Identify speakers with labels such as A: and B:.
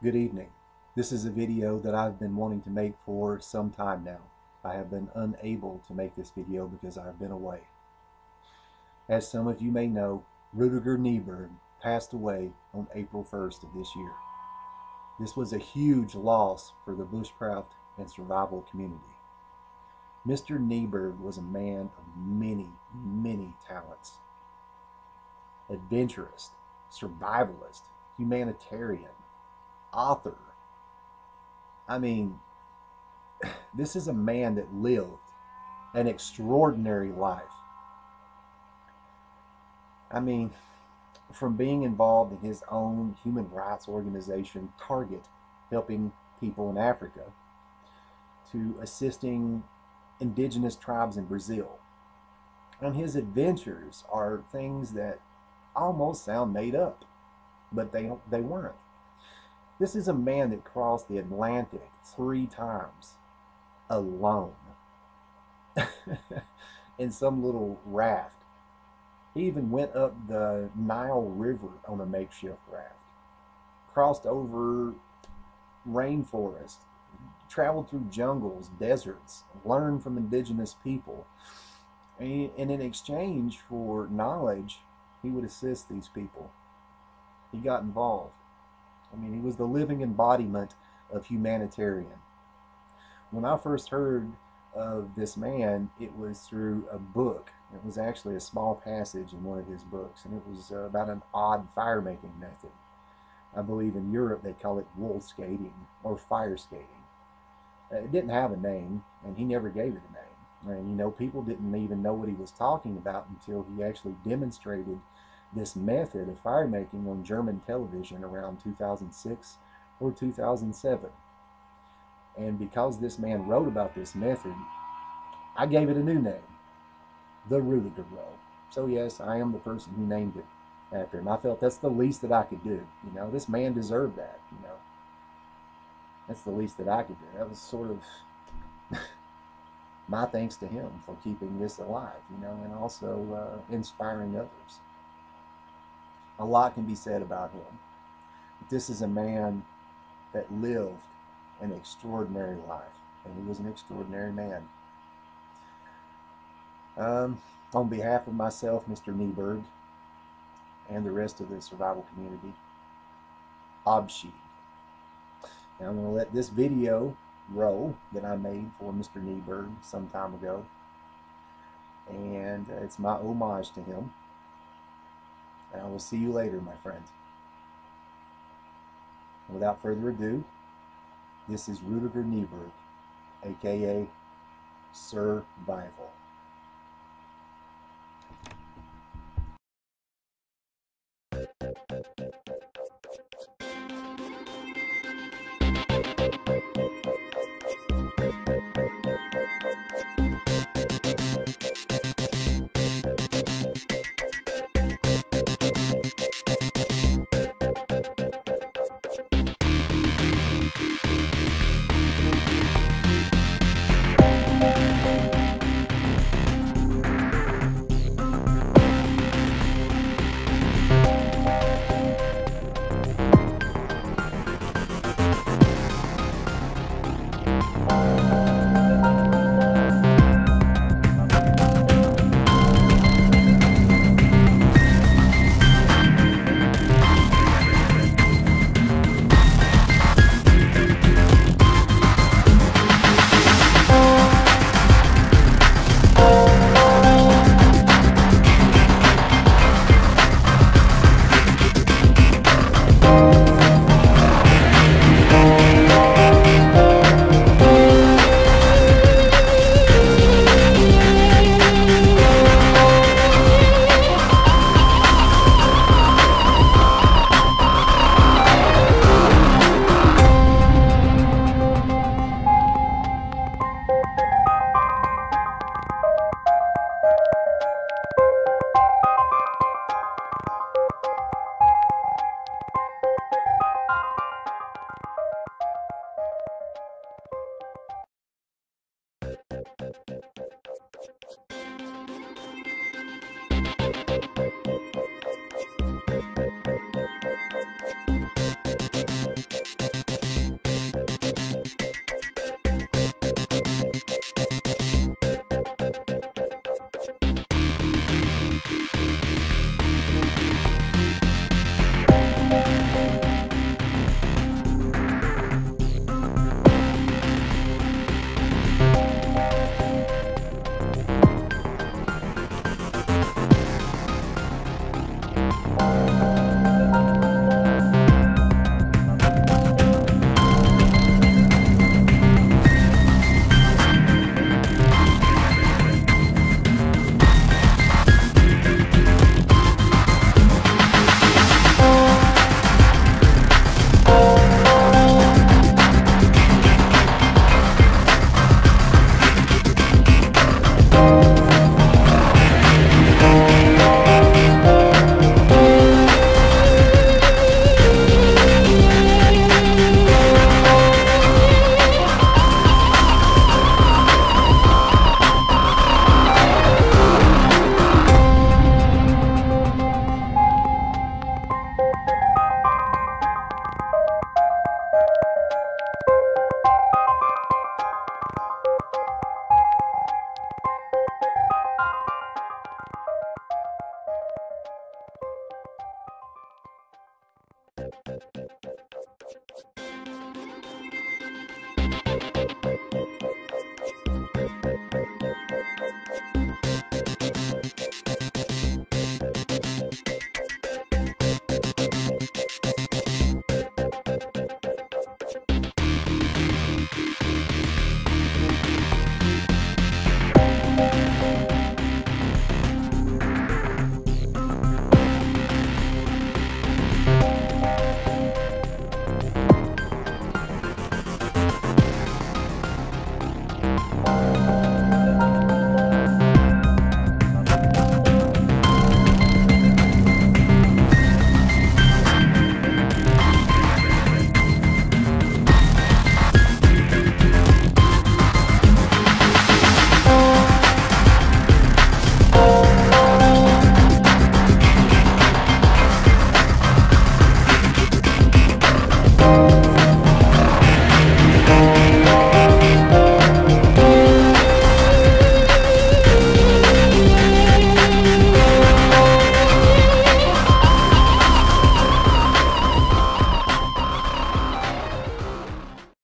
A: Good evening. This is a video that I've been wanting to make for some time now. I have been unable to make this video because I've been away. As some of you may know, Rudiger Nehberg passed away on April 1st of this year. This was a huge loss for the bushcraft and survival community. Mr. Nehberg was a man of many talents. Adventurist, survivalist, humanitarian, author. I mean, this is a man that lived an extraordinary life. I mean, from being involved in his own human rights organization, Target, helping people in Africa, to assisting indigenous tribes in Brazil. And his adventures are things that almost sound made up, but they weren't. This is a man that crossed the Atlantic 3 times alone in some little raft. He even went up the Nile River on a makeshift raft, crossed over rainforest, traveled through jungles, deserts, learned from indigenous people. And in exchange for knowledge, he would assist these people. He got involved. I mean, he was the living embodiment of humanitarian. When I first heard of this man, it was through a book. It was actually a small passage in one of his books, and it was about an odd fire making method. I believe in Europe they call it wool skating or fire skating. It didn't have a name, and he never gave it a name. And you know, people didn't even know what he was talking about until he actually demonstrated this method of fire making on German television around 2006 or 2007. And because this man wrote about this method, I gave it a new name, the Rudiger Roll. So yes, I am the person who named it after him. I felt that's the least that I could do. You know, this man deserved that. You know, that's the least that I could do. That was sort of my thanks to him for keeping this alive. You know, and also inspiring others. A lot can be said about him. But this is a man that lived an extraordinary life, and he was an extraordinary man. On behalf of myself, Mr. Nehberg, and the rest of the survival community, Abschied. Now I'm going to let this video roll that I made for Mr. Nehberg some time ago, and it's my homage to him. And I will see you later, my friends. Without further ado, this is Rudiger Nehberg, a.k.a. Sir Vival.